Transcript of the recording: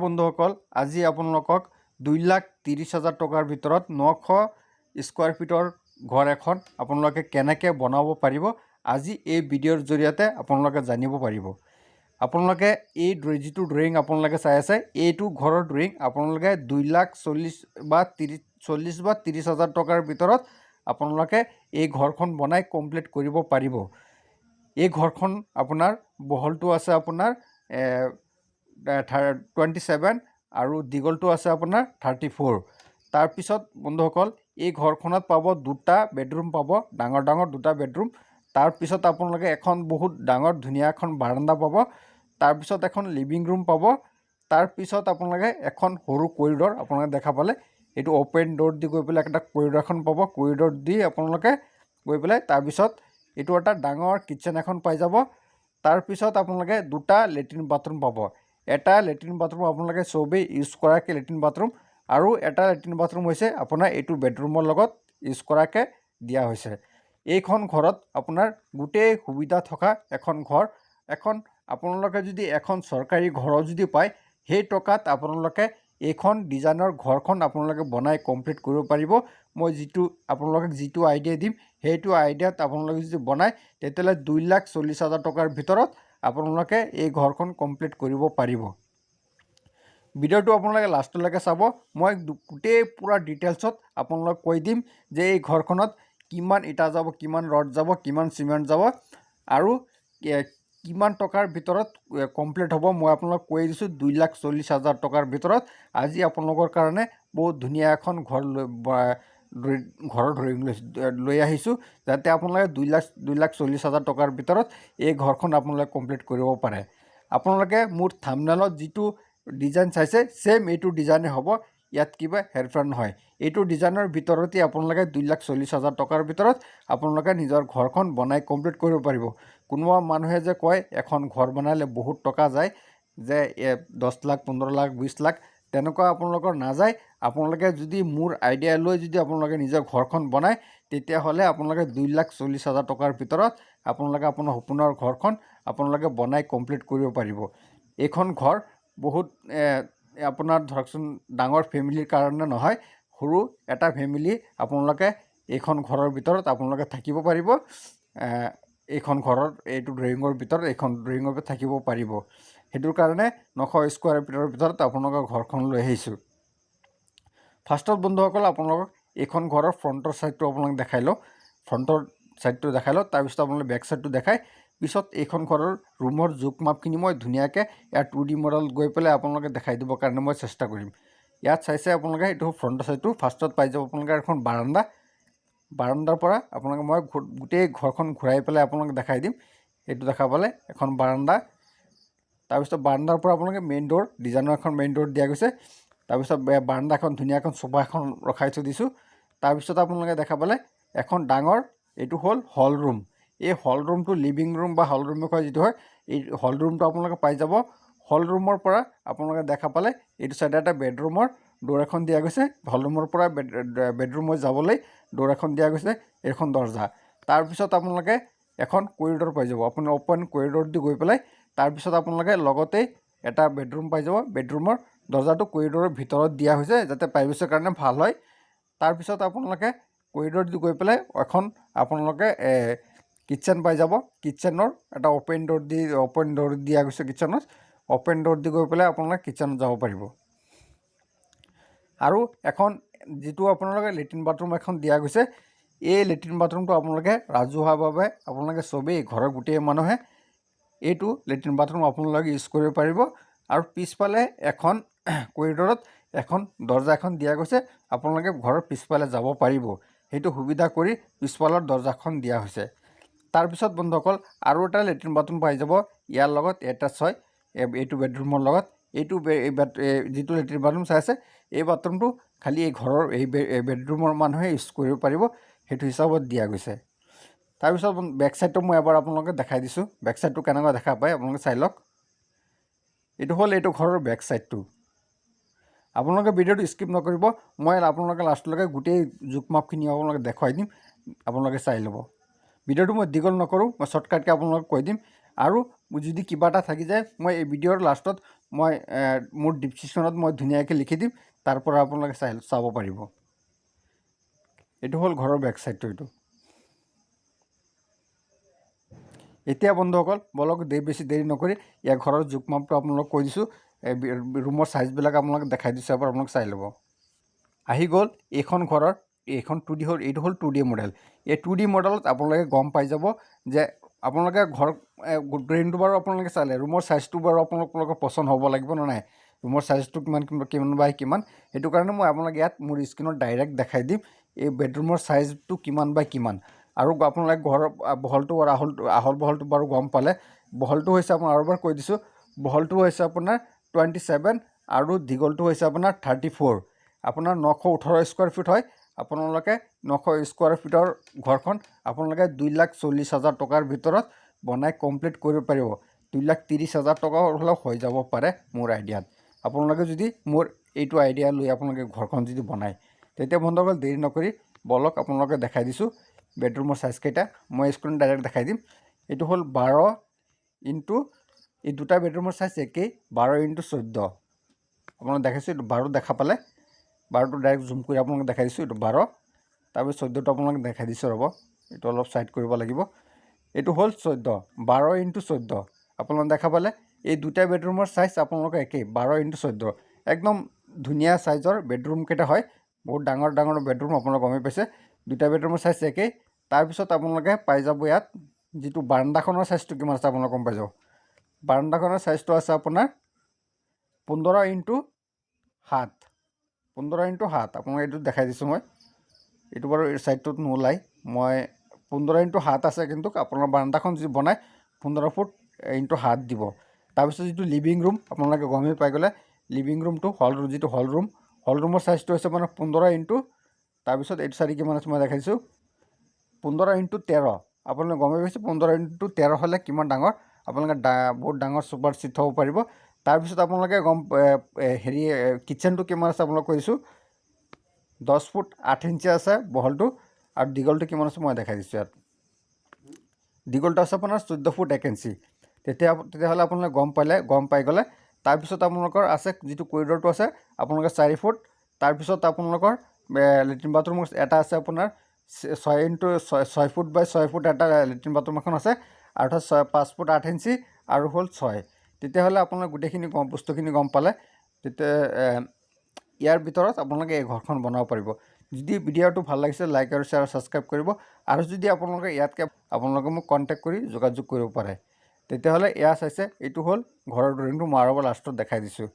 বন্ধুসকল, আজি আপোনালোকক 2,30,000 টকাৰ ভিতৰত 900 স্কোয়াৰ ফিটৰ ঘৰ এখন আপোনালোকে কেনেকৈ বনাব পাৰিব আজি এই ভিডিঅ'ৰ জৰিয়তে আপোনালোকে জানিব পাৰিব। আপোনালোকে এই যিটো ড্ৰয়িং আপোনালোকে চাই আছে, এইটো ঘৰৰ ড্ৰয়িং আপোনালোকে 2,40,000 টকাৰ ভিতৰত আপোনালোকে এই ঘৰখন বনাই কমপ্লিট কৰিব পাৰিব। এই ঘৰখন আপোনাৰ বহলটো আছে আপোনাৰ 27 আৰু দীঘলটো আছে আপোনাৰ 34। তাৰপিছত বন্ধুসকল, এই ঘৰখনত পাব দুটা বেডৰুম, পাব ডাঙৰ ডাঙৰ দুটা বেডৰুম। তাৰপিছত আপোনালোকে এখন বহুত ডাঙৰ ধুনীয়া এখন বাৰান্দা পাব। তাৰপিছত এখন লিভিং ৰুম পাব। তাৰপিছত আপোনালোকে এখন সৰু কৰিডৰ আপোনালোকে দেখা পালে, এইটো অপেন ডোৰ দি গৈ পেলাই এটা কৰিডৰ এখন পাব। কৰিডৰ দি আপোনালোকে গৈ পেলাই তাৰপিছত এইটো এটা ডাঙৰ কিটচেন এখন পাই যাব। তাৰপিছত আপোনালোকে দুটা লেট্ৰিন বাথৰুম পাব। এটা লেট্ৰিন বাথৰুম আপোনালোকে চবেই ইউজ কৰাকৈ লেট্ৰিন বাথৰুম, আৰু এটা লেট্ৰিন বাথৰুম হৈছে আপোনাৰ এইটো বেডৰুমৰ লগত ইউজ কৰাকৈ দিয়া হৈছে। এইখন ঘৰত আপোনাৰ গোটেই সুবিধা থকা এখন ঘৰ। আপোনালোকে যদি এখন চৰকাৰী ঘৰৰ যদি পায়, সেই টকাত আপোনালোকে এইখন ডিজাইনৰ ঘৰখন আপোনালোকে বনাই কমপ্লিট কৰিব পাৰিব। মই আপোনালোকক যিটো আইডিয়া দিম, সেইটো আইডিয়াত আপোনালোকে যদি বনায়, তেতিয়াহ'লে 2,40,000 টকাৰ ভিতৰত আপোনালোকে এই ঘৰখন কমপ্লিট কৰিব পাৰিব। ভিডিঅ'টো আপোনালোকে লাষ্টলৈকে চাব। মই গোটেই পূৰা ডিটেইলছত আপোনালোকক কৈ দিম যে এই ঘৰখনত কিমান ইটা যাব, কিমান ৰড যাব, কিমান চিমেণ্ট যাব আৰু কিমান টকাৰ ভিতৰত কমপ্লিট হ'ব। মই আপোনালোকক কৈ দিছোঁ 2,40,000 টকাৰ ভিতৰত আজি আপোনালোকৰ কাৰণে বহুত ধুনীয়া এখন ঘৰৰ ড্ৰয়িং লৈ আহিছোঁ, যাতে আপোনালোকে 2,40,000 টকাৰ ভিতৰত এই ঘৰখন আপোনালোকে কমপ্লিট কৰিব পাৰে। আপোনালোকে মোৰ থাম্বনেইলত যিটো ডিজাইন চাইছে, ছেম এইটো ডিজাইনে হ'ব, ইয়াত কিবা হেৰফেৰ নহয়। এইটো ডিজাইনৰ ভিতৰতেই আপোনালোকে 2,40,000 টকাৰ ভিতৰত আপোনালোকে নিজৰ ঘৰখন বনাই কমপ্লিট কৰিব পাৰিব। কোনোবা মানুহে যে কয় এখন ঘৰ বনালে বহুত টকা যায়, যে 10 লাখ, 15 লাখ, 20 লাখ, তেনেকুৱা আপোনালোকৰ নাযায়। আপোনালোকে যদি মোৰ আইডিয়া লৈ যদি আপোনালোকে নিজৰ ঘৰখন বনায়, তেতিয়াহ'লে আপোনালোকে 2,40,000 টকাৰ ভিতৰত আপোনালোকে আপোনাৰ সপোনৰ ঘৰখন আপোনালোকে বনাই কমপ্লিট কৰিব পাৰিব। এইখন ঘৰ বহুত আপোনাৰ ধৰকচোন ডাঙৰ ফেমিলিৰ কাৰণে নহয়, সৰু এটা ফেমিলি আপোনালোকে এইখন ঘৰৰ ভিতৰত আপোনালোকে থাকিব পাৰিব। এইখন ঘৰৰ এইটো ড্ৰয়িঙৰ ভিতৰত থাকিব পাৰিব। সেইটোৰ কাৰণে 900 স্কোয়াৰ ফিটৰ ভিতৰত আপোনালোকৰ ঘৰখন লৈ আহিছোঁ। ফাৰ্ষ্টত বন্ধুসকল, আপোনালোকক এইখন ঘৰৰ ফ্ৰণ্টৰ ছাইডটো আপোনালোক দেখাই লওঁ। ফ্ৰণ্টৰ ছাইডটো দেখাই লওঁ, তাৰপিছত আপোনালোকে বেক ছাইডটো দেখাই, পিছত এইখন ঘৰৰ ৰুমৰ জোখ মাপখিনি মই ধুনীয়াকৈ ইয়াৰ 2D মডেল গৈ পেলাই আপোনালোকে দেখাই দিবৰ কাৰণে মই চেষ্টা কৰিম। ইয়াত চাইছে আপোনালোকে, এইটো ফ্ৰণ্টৰ ছাইডটো। ফাৰ্ষ্টত পাই যাব আপোনালোকে এখন বাৰান্দা। বাৰান্দাৰ পৰা আপোনালোকে মই গোটেই ঘৰখন ঘূৰাই পেলাই আপোনালোকে দেখাই দিম। এইটো দেখা পালে এখন বাৰান্দা। তাৰপিছত বাৰান্দাৰ পৰা আপোনালোকে মেইন ডোৰ, ডিজাইনৰ এখন মেইন ডোৰ দিয়া গৈছে। তাৰপিছত বাৰান্দাখন ধুনীয়া এখন চোফা এখন ৰখাই থৈ দিছোঁ। তাৰপিছত আপোনালোকে দেখা পালে এখন ডাঙৰ, এইটো হ'ল হল ৰুম। এই হল ৰুমটো লিভিং ৰুম বা হল ৰুম কয় যিটো হয়, এই হল ৰুমটো আপোনালোকে পাই যাব। হল ৰুমৰ পৰা আপোনালোকে দেখা পালে এইটো চাইডে এটা বেডৰুমৰ ডোৰ এখন দিয়া গৈছে। হল ৰুমৰ পৰা বেডৰুমত যাবলৈ ডোৰ এখন দিয়া গৈছে, এইখন দৰ্জা। তাৰপিছত আপোনালোকে এখন কৰিডৰ পাই যাব। আপুনি অপেন কৰিডৰ দি গৈ পেলাই তাৰপিছত আপোনালোকে লগতেই এটা বেডৰুম পাই যাব। বেডৰুমৰ দৰ্জাটো কৰিডৰৰ ভিতৰত দিয়া হৈছে, যাতে প্ৰাইভেচিৰ কাৰণে ভাল হয়। তাৰপিছত আপোনালোকে কৰিডৰ দি গৈ পেলাই এখন আপোনালোকে কিটচেন পাই যাব। কিটচেনৰ এটা অপেন ডোৰ দিয়া গৈছে। কিটচেনত অপেন ডোৰ দি গৈ পেলাই আপোনালোকে কিটচেনত যাব পাৰিব। আৰু এখন যিটো আপোনালোকে লেট্ৰিন বাথৰুম এখন দিয়া গৈছে, এই লেট্ৰিন বাথৰুমটো আপোনালোকে ৰাজহুৱাভাৱে আপোনালোকে চবেই ঘৰৰ গোটেই মানুহে এইটো লেট্ৰিন বাথৰুম আপোনালোকে ইউজ কৰিব পাৰিব। আৰু পিছফালে এখন কৰিডৰত এখন দৰ্জা এখন দিয়া গৈছে, আপোনালোকে ঘৰৰ পিছফালে যাব পাৰিব। সেইটো সুবিধা কৰি পিছফালৰ দৰ্জাখন দিয়া হৈছে। তাৰপিছত বন্ধুসকল, আৰু এটা লেট্ৰিন বাথৰুম পাই যাব ইয়াৰ লগত এটাচ হয়, এইটো বেডৰুমৰ লগত। এইটো যিটো লেট্ৰিন বাথৰুম চাই আছে, এই বাথৰুমটো খালি এই ঘৰৰ এই বেডৰুমৰ মানুহে ইউজ কৰিব পাৰিব, সেইটো হিচাপত দিয়া গৈছে। তাৰপিছত বেক ছাইডটো মই এবাৰ আপোনালোকে দেখাই দিছোঁ। বেক ছাইডটো কেনেকুৱা দেখা পায় আপোনালোকে চাই লওক। এইটো হ'ল এইটো ঘৰৰ বেক ছাইডটো। আপোনালোকে ভিডিঅ'টো স্কিপ নকৰিব, মই আপোনালোকে লাষ্টলৈকে গোটেই জোখ মাপখিনি আপোনালোকে দেখুৱাই দিম, আপোনালোকে চাই ল'ব। ভিডিঅ'টো মই দীঘল নকৰোঁ, মই শ্বৰ্টকাটকৈ আপোনালোকক কৈ দিম। আৰু যদি কিবা এটা থাকি যায়, মই এই ভিডিঅ'ৰ লাষ্টত মই মোৰ ডিছক্ৰিপশ্যনত মই ধুনীয়াকৈ লিখি দিম, তাৰ পৰা আপোনালোকে চাব পাৰিব। এইটো হ'ল ঘৰৰ বেক চাইডটো। এইটো এতিয়া বন্ধুসকল বলক বেছি দেৰি নকৰি ইয়াৰ ঘৰৰ জোখ মাপটো আপোনালোকক কৈ দিছোঁ, ৰুমৰ চাইজবিলাক আপোনালোকে দেখাই দিছোঁ, এবাৰ আপোনালোকে চাই ল'ব। আহি গ'ল এইখন ঘৰৰ, এইখন 2D হ'ল, এইটো হ'ল 2D মডেল। এই 2D মডেলত আপোনালোকে গম পাই যাব যে আপোনালোকে ঘৰ ড্ৰেইনটো বাৰু আপোনালোকে চালে, ৰুমৰ চাইজটো বাৰু আপোনালোকৰ পচন্দ হ'ব লাগিব নে নাই, ৰুমৰ চাইজটো কিমান বাই কিমান। সেইটো কাৰণে মই আপোনালোকে ইয়াত মোৰ স্ক্ৰীণত ডাইৰেক্ট দেখাই দিম এই বেডৰুমৰ চাইজটো কিমান বাই কিমান। আৰু আপোনালোকে ঘৰৰ বহলটো আহল বহলটো বাৰু গম পালে। বহলটো হৈছে আপোনাৰ, আৰু এবাৰ কৈ দিছোঁ, বহলটো হৈছে আপোনাৰ 27 আৰু দীঘলটো হৈছে আপোনাৰ 34। আপোনাৰ 918 স্কুৱাৰ ফিট হয়। আপোনালোকে 900 স্কুৱাৰ ফিটৰ ঘৰখন আপোনালোকে 2,40,000 টকাৰ ভিতৰত বনাই কমপ্লিট কৰিব পাৰিব। 2,30,000 টকা হ'লেও হৈ যাব পাৰে মোৰ আইডিয়াত। আপোনালোকে যদি মোৰ এইটো আইডিয়া লৈ আপোনালোকে ঘৰখন যদি বনায়, তেতিয়া বন্ধুসকল দেৰি নকৰি বলক আপোনালোকে দেখাই দিছোঁ বেডৰুমৰ চাইজকেইটা। মই স্ক্ৰীণত ডাইৰেক্ট দেখাই দিম। এইটো হ'ল 12 ইনটু, এই দুটা বেডৰুমৰ চাইজ একেই, 12 ইনটু 14। আপোনালোকে দেখাইছোঁ, এইটো 12 দেখা পালে, 12টো ডাইৰেক্ট জুম কৰি আপোনালোকে দেখাই দিছোঁ। এইটো 12, তাৰপিছত 14টো আপোনালোকে দেখাই দিছোঁ। ৰ'ব, এইটো অলপ চাইড কৰিব লাগিব। এইটো হ'ল 14, 12 ইনটু 14। আপোনালোকে দেখা পালে এই দুটা বেডৰুমৰ চাইজ আপোনালোকৰ একেই, 12 ইনটু 14। একদম ধুনীয়া চাইজৰ বেডৰুমকেইটা হয়, বহুত ডাঙৰ ডাঙৰ বেডৰুম, আপোনালোকে গমেই পাইছে। দুটা বেডৰুমৰ চাইজ একেই। তাৰপিছত আপোনালোকে পাই যাব ইয়াত যিটো বাৰাণ্ডাখনৰ চাইজটো কিমান আছে আপোনালোকে গম পাই যাব। বাৰাণ্ডাখনৰ চাইজটো আছে আপোনাৰ 15 ইনটু 7, 15 ইনটু 7। আপোনালোকে এইটো দেখাই দিছোঁ মই, এইটো বাৰু এই চাইডটোত নোলায়, মই 15 ইনটু 7 আছে। কিন্তু আপোনাৰ বাৰাণ্ডাখন যদি বনায় 15 ফুট ইনটু 7 দিব। তাৰপিছত যিটো লিভিং ৰুম, আপোনালোকে গমেই পাই গ'লে, লিভিং ৰুমটো যিটো হল ৰুমৰ চাইজটো হৈছে মানে 15 ইনটু, তাৰপিছত এইটো চাইডে কিমান আছে মই দেখাইছোঁ, 15 ইনটু 13। আপোনালোকে গমেই পাইছে 15 ইনটু 13 হ'লে কিমান ডাঙৰ। আপোনালোকে বহুত ডাঙৰ ছুপাৰ চিট থ'ব পাৰিব। তাৰপিছত আপোনালোকে কিটচেনটো কিমান আছে আপোনালোকে কৈছোঁ, 10 ফুট 8 ইঞ্চি আছে বহলটো, আৰু দীঘলটো কিমান আছে মই দেখাই দিছোঁ ইয়াত। দীঘলটো আছে আপোনাৰ 14 ফুট 1 ইঞ্চি। তেতিয়াহ'লে আপোনালোকে গম পাই গ'লে। তাৰপিছত আপোনালোকৰ আছে যিটো কৰিডৰটো আছে আপোনালোকৰ 4 ফুট। তাৰপিছত আপোনালোকৰ লেট্ৰিন বাথৰুম এটা আছে আপোনাৰ 6 ইনটু 6 ফুট বাই 6 ফুট এটা লেট্ৰিন বাথৰুম এখন আছে, আৰু 5 ফুট 8 ইঞ্চি আৰু হ'ল 6। তেতিয়াহ'লে আপোনালোকে গোটেইখিনি বস্তুখিনি গম পালে। তেতিয়া ইয়াৰ ভিতৰত আপোনালোকে এই ঘৰখন বনাব পাৰিব। যদি ভিডিঅ'টো ভাল লাগিছে, লাইক আৰু শ্বেয়াৰ আৰু ছাবস্ক্ৰাইব কৰিব। আৰু যদি আপোনালোকে ইয়াতকৈ আপোনালোকে মোক কণ্টেক্ট কৰি যোগাযোগ কৰিব পাৰে। তেতিয়াহ'লে এয়া চাইছে, এইটো হ'ল ঘৰৰ ড্ৰয়িং ৰুম। মই আৰু লাষ্টত দেখাই দিছোঁ।